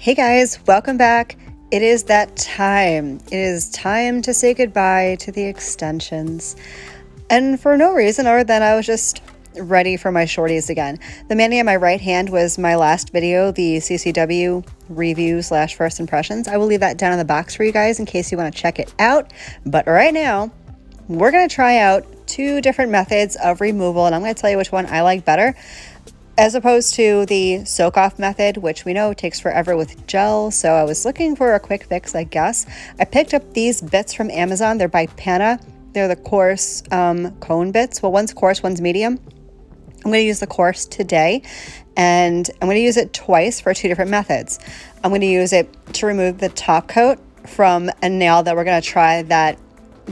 Hey guys, welcome back. It is that time. It is time to say goodbye to the extensions. And for no reason other than I was just ready for my shorties again. The manny on my right hand was my last video, the CCW review / first impressions. I will leave that down in the box for you guys in case you want to check it out. But right now, we're going to try out 2 different methods of removal, and I'm going to tell you which one I like better, as opposed to the soak-off method, which we know takes forever with gel. So I was looking for a quick fix, I guess. I picked up these bits from Amazon. They're by Pana. They're the coarse cone bits. Well, one's coarse, one's medium. I'm going to use the coarse today, and I'm going to use it twice for 2 different methods. I'm going to use it to remove the top coat from a nail that we're going to try that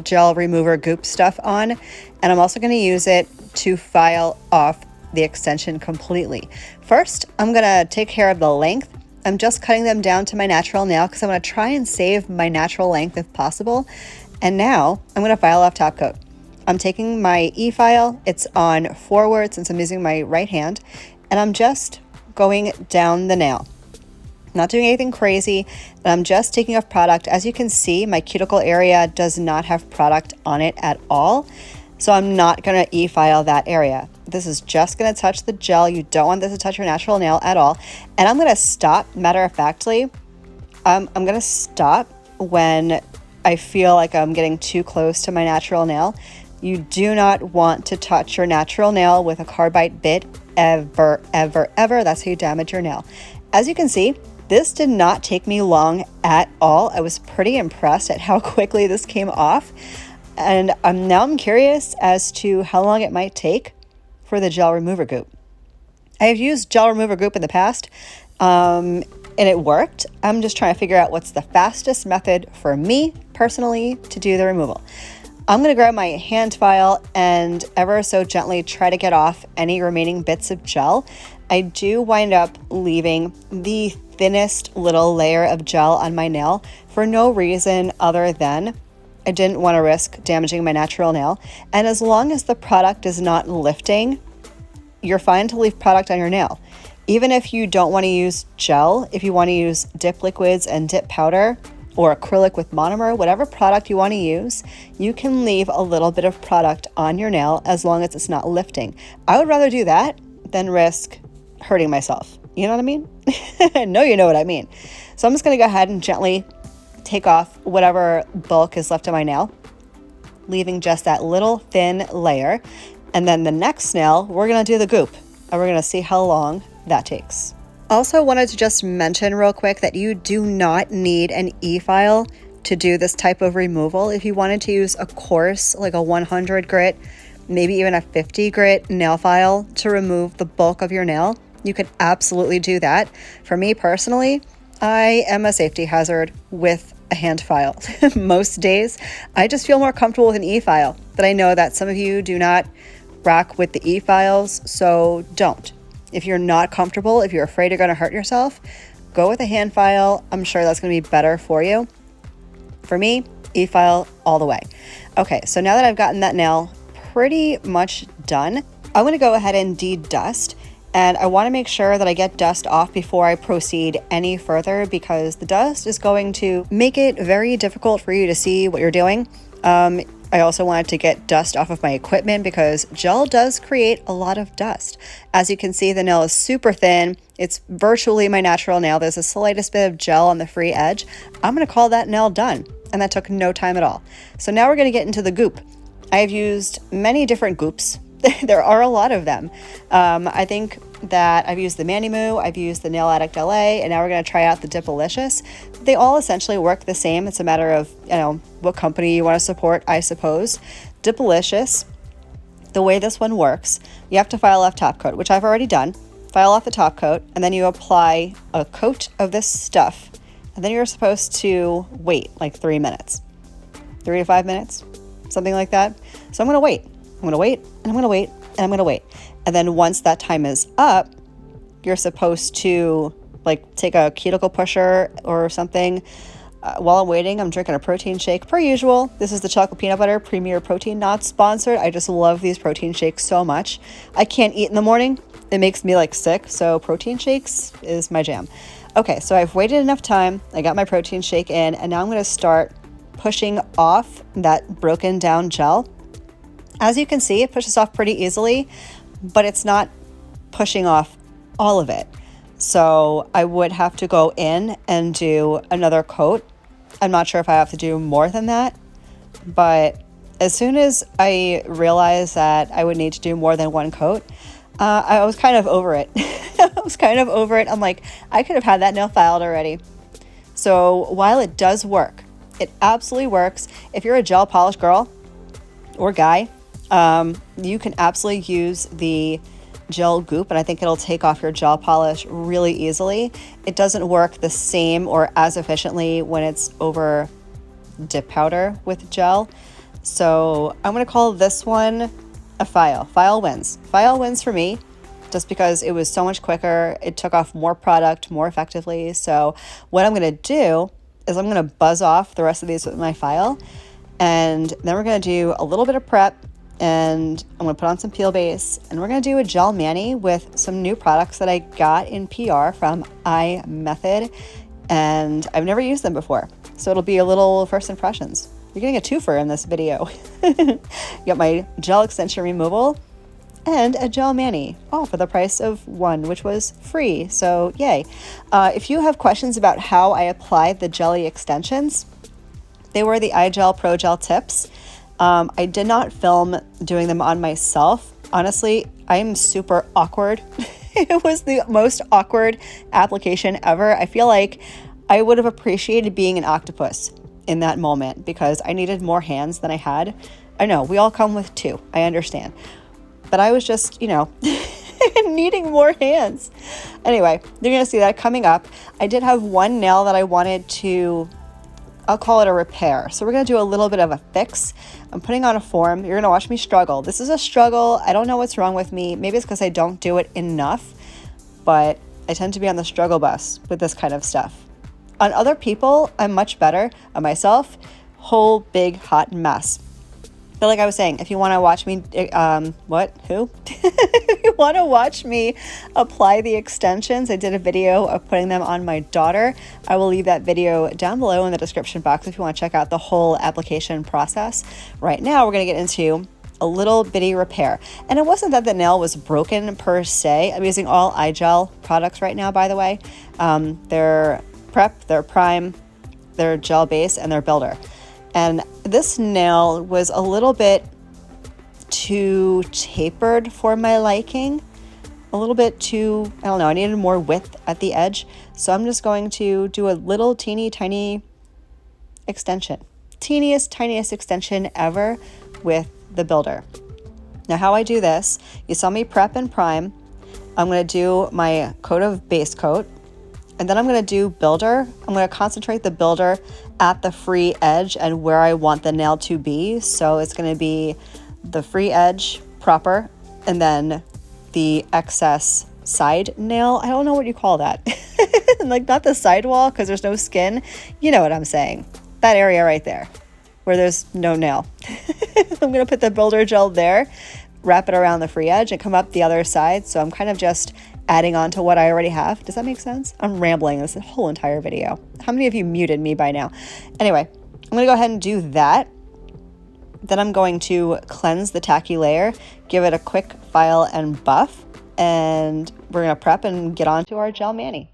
gel remover goop stuff on, and I'm also going to use it to file off the extension completely. First, I'm going to take care of the length. I'm just cutting them down to my natural nail because I want to try and save my natural length if possible. And now I'm going to file off top coat. I'm taking my efile. It's on forward since I'm using my right hand, and I'm just going down the nail. Not doing anything crazy, but I'm just taking off product. As you can see, my cuticle area does not have product on it at all, so I'm not going to efile that area. This is just going to touch the gel. You don't want this to touch your natural nail at all. And I'm going to stop, matter of factly, I'm going to stop when I feel like I'm getting too close to my natural nail. You do not want to touch your natural nail with a carbide bit ever, ever, ever. That's how you damage your nail. As you can see, this did not take me long at all. I was pretty impressed at how quickly this came off. And now I'm curious as to how long it might take for the gel remover goop. I have used gel remover goop in the past, and it worked. I'm just trying to figure out what's the fastest method for me personally to do the removal. I'm going to grab my hand file and ever so gently try to get off any remaining bits of gel. I do wind up leaving the thinnest little layer of gel on my nail for no reason other than I didn't want to risk damaging my natural nail. And as long as the product is not lifting, you're fine to leave product on your nail. Even if you don't want to use gel, if you want to use dip liquids and dip powder or acrylic with monomer, whatever product you want to use, you can leave a little bit of product on your nail as long as it's not lifting. I would rather do that than risk hurting myself. You know what I mean? I know you know what I mean. So I'm just going to go ahead and gently take off whatever bulk is left on my nail, leaving just that little thin layer. And then the next nail, we're going to do the goop, and we're going to see how long that takes. Also wanted to just mention real quick that you do not need an e-file to do this type of removal. If you wanted to use a coarse, like a 100 grit, maybe even a 50 grit nail file to remove the bulk of your nail, you could absolutely do that. For me personally, I am a safety hazard with a hand file. Most days, I just feel more comfortable with an e-file, but I know that some of you do not rock with the e-files, so don't. If you're not comfortable, if you're afraid you're going to hurt yourself, go with a hand file. I'm sure that's going to be better for you. For me, e-file all the way. Okay, so now that I've gotten that nail pretty much done, I'm going to go ahead and de-dust. And I want to make sure that I get dust off before I proceed any further, because the dust is going to make it very difficult for you to see what you're doing. I also wanted to get dust off of my equipment because gel does create a lot of dust. As you can see, the nail is super thin. It's virtually my natural nail. There's the slightest bit of gel on the free edge. I'm going to call that nail done. And that took no time at all. So now we're going to get into the goop. I've used many different goops. There are a lot of them. I think that I've used the Manimoo, I've used the Nail Addict LA, and now we're going to try out the Dipalicious. They all essentially work the same. It's a matter of, what company you want to support, I suppose. Dipalicious, the way this one works, you have to file off top coat, which I've already done. File off the top coat, and then you apply a coat of this stuff, and then you're supposed to wait like 3 minutes, 3 to 5 minutes, something like that. So I'm going to wait. I'm going to wait, and I'm going to wait, and I'm going to wait. And then once that time is up, you're supposed to take a cuticle pusher or something. While I'm waiting, I'm drinking a protein shake per usual. This is the chocolate peanut butter premier protein, not sponsored. I just love these protein shakes so much. I can't eat in the morning. It makes me sick. So protein shakes is my jam. Okay, so I've waited enough time. I got my protein shake in, and now I'm going to start pushing off that broken down gel. As you can see, it pushes off pretty easily, but it's not pushing off all of it. So I would have to go in and do another coat. I'm not sure if I have to do more than that, but as soon as I realized that I would need to do more than one coat, I was kind of over it. I was kind of over it. I'm like, I could have had that nail filed already. So while it does work, it absolutely works. If you're a gel polish girl or guy, you can absolutely use the gel goop, and I think it'll take off your gel polish really easily. It doesn't work the same or as efficiently when it's over dip powder with gel. So I'm going to call this one a file. File wins. File wins for me just because it was so much quicker. It took off more product more effectively. So what I'm going to do is I'm going to buzz off the rest of these with my file, and then we're going to do a little bit of prep, and I'm going to put on some peel base, and we're going to do a gel mani with some new products that I got in PR from iMethod, and I've never used them before. So it'll be a little first impressions. You're getting a twofer in this video. You got my gel extension removal and a gel mani, all for the price of one, which was free, so yay. If you have questions about how I applied the jelly extensions, they were the iGel Pro Gel tips. I did not film doing them on myself. Honestly, I am super awkward. It was the most awkward application ever. I feel like I would have appreciated being an octopus in that moment because I needed more hands than I had. I know, we all come with two, I understand. But I was just, needing more hands. Anyway, you're going to see that coming up. I did have one nail that I wanted to, I'll call it a repair. So we're going to do a little bit of a fix. I'm putting on a form. You're going to watch me struggle. This is a struggle. I don't know what's wrong with me. Maybe it's because I don't do it enough, but I tend to be on the struggle bus with this kind of stuff. On other people, I'm much better. On myself, whole big hot mess. But like I was saying, if you want to watch me, If you want to watch me apply the extensions, I did a video of putting them on my daughter. I will leave that video down below in the description box if you want to check out the whole application process. Right now, we're going to get into a little bitty repair. And it wasn't that the nail was broken per se. I'm using all iGel products right now, by the way. They're prep, they're prime, they're gel base, and they're builder. And this nail was a little bit too tapered for my liking. A little bit too, I don't know, I needed more width at the edge. So I'm just going to do a little teeny tiny extension. Teeniest, tiniest extension ever with the builder. Now how I do this, you saw me prep and prime. I'm going to do my coat of base coat. And then I'm going to do builder. I'm going to concentrate the builder at the free edge and where I want the nail to be. So it's going to be the free edge proper, and then the excess side nail. I don't know what you call that. Like not the sidewall because there's no skin. You know what I'm saying. That area right there where there's no nail. I'm going to put the builder gel there, wrap it around the free edge, and come up the other side. So I'm kind of just adding on to what I already have. Does that make sense? I'm rambling this whole entire video. How many of you muted me by now? Anyway, I'm going to go ahead and do that. Then I'm going to cleanse the tacky layer, give it a quick file and buff, and we're going to prep and get on to our gel mani.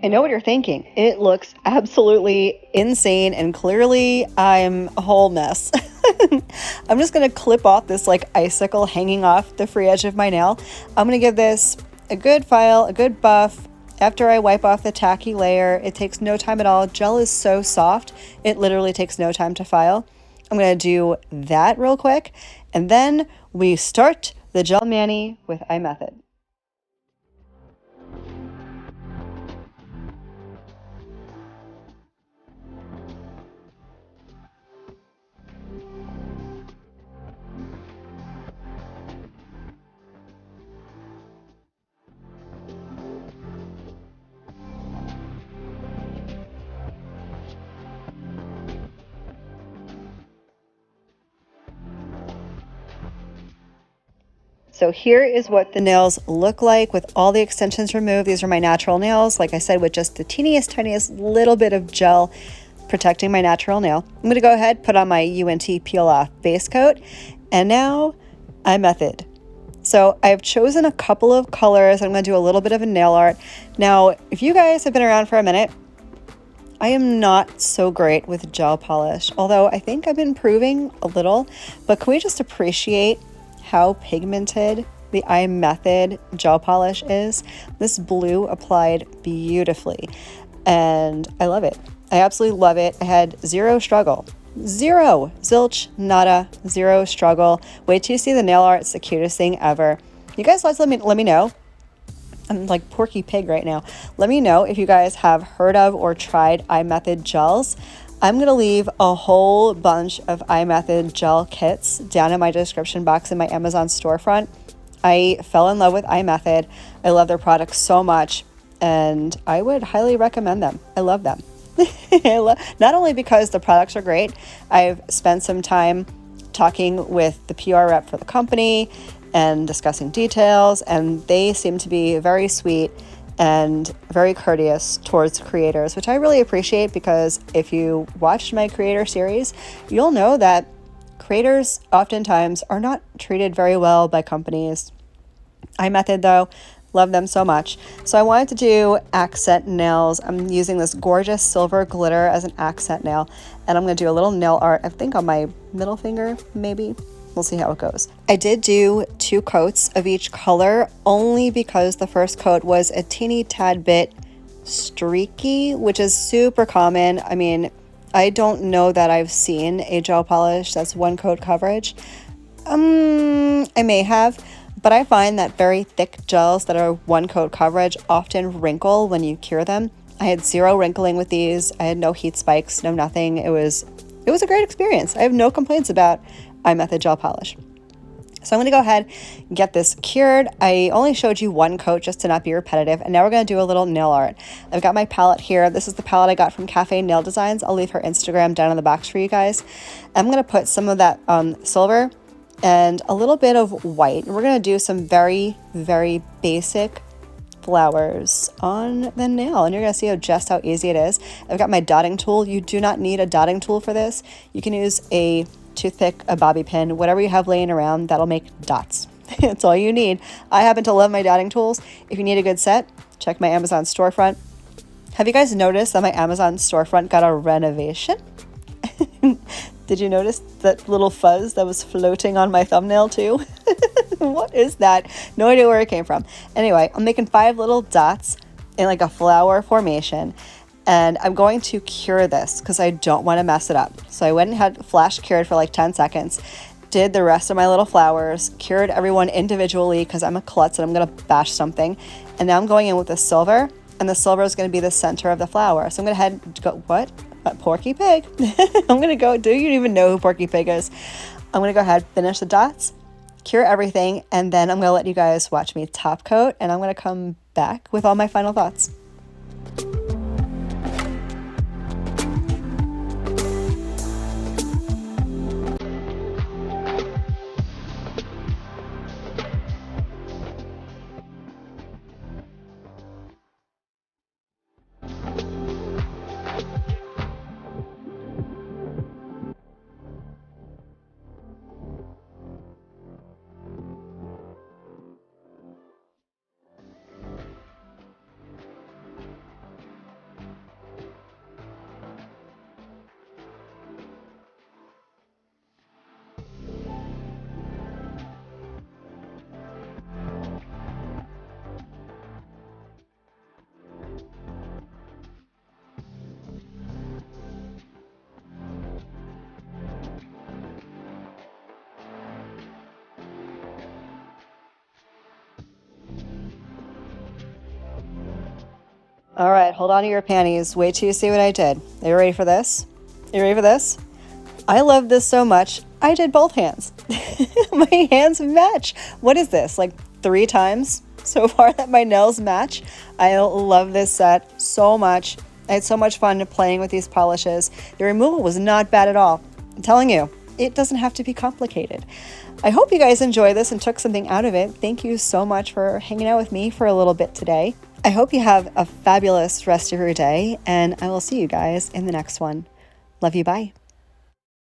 I know what you're thinking. It looks absolutely insane, and clearly I'm a whole mess. I'm just going to clip off this like icicle hanging off the free edge of my nail. I'm going to give this a good file, a good buff, After I wipe off the tacky layer, it takes no time at all. Gel is so soft, it literally takes no time to file. I'm going to do that real quick, and then we start the gel mani with iMethod. So here is what the nails look like with all the extensions removed. These are my natural nails, like I said, with just the teeniest, tiniest little bit of gel protecting my natural nail. I'm going to go ahead, put on my UNT Peel Off base coat, and now iMethod. So I've chosen a couple of colors. I'm going to do a little bit of a nail art. Now, if you guys have been around for a minute, I am not so great with gel polish, although I think I'm improving a little, but can we just appreciate how pigmented the iMethod gel polish is? This blue applied beautifully, and I love it. I absolutely love it. I had zero struggle. Zero. Zilch, nada, zero struggle. Wait till you see the nail art. It's the cutest thing ever. You guys let me know. I'm like Porky Pig right now. Let me know if you guys have heard of or tried iMethod gels. I'm going to leave a whole bunch of iMethod gel kits down in my description box in my Amazon storefront. I fell in love with iMethod. I love their products so much, and I would highly recommend them. I love them. Not only because the products are great, I've spent some time talking with the PR rep for the company and discussing details, and they seem to be very sweet and very courteous towards creators, which I really appreciate, because if you watched my creator series, you'll know that creators oftentimes are not treated very well by companies. iMethod, though, love them so much. So I wanted to do accent nails. I'm using this gorgeous silver glitter as an accent nail, and I'm going to do a little nail art, I think on my middle finger, maybe. We'll see how it goes. I did do 2 coats of each color, only because the first coat was a teeny tad bit streaky, which is super common. I mean, I don't know that I've seen a gel polish that's 1 coat coverage. I may have, but I find that very thick gels that are 1 coat coverage often wrinkle when you cure them. I had zero wrinkling with these. I had no heat spikes, no nothing. It was a great experience. I have no complaints about iMethod gel polish. So I'm going to go ahead and get this cured. I only showed you 1 coat just to not be repetitive, and now we're going to do a little nail art. I've got my palette here. This is the palette I got from Cafe Nail Designs. I'll leave her Instagram down in the box for you guys. I'm going to put some of that silver and a little bit of white. We're going to do some very, very basic flowers on the nail, and you're going to see just how easy it is. I've got my dotting tool. You do not need a dotting tool for this. You can use a toothpick, a bobby pin, whatever you have laying around that'll make dots. That's all you need. I happen to love my dotting tools. If you need a good set, check my Amazon storefront. Have you guys noticed that my Amazon storefront got a renovation? Did you notice that little fuzz that was floating on my thumbnail too? What is that? No idea where it came from. Anyway, I'm making 5 little dots in like a flower formation, and I'm going to cure this because I don't want to mess it up. So I went and had flash cured for like 10 seconds, did the rest of my little flowers, cured everyone individually because I'm a klutz and I'm going to bash something. And now I'm going in with the silver, and the silver is going to be the center of the flower. So I'm going to head and go, what? Porky Pig. I'm going to go, do you even know who Porky Pig is? I'm going to go ahead, finish the dots, cure everything, and then I'm going to let you guys watch me top coat, and I'm going to come back with all my final thoughts. All right, hold on to your panties. Wait till you see what I did. Are you ready for this? You ready for this? I love this so much, I did both hands. My hands match. What is this, like 3 times so far that my nails match? I love this set so much. I had so much fun playing with these polishes. The removal was not bad at all. I'm telling you, it doesn't have to be complicated. I hope you guys enjoyed this and took something out of it. Thank you so much for hanging out with me for a little bit today. I hope you have a fabulous rest of your day, and I will see you guys in the next one. Love you, bye.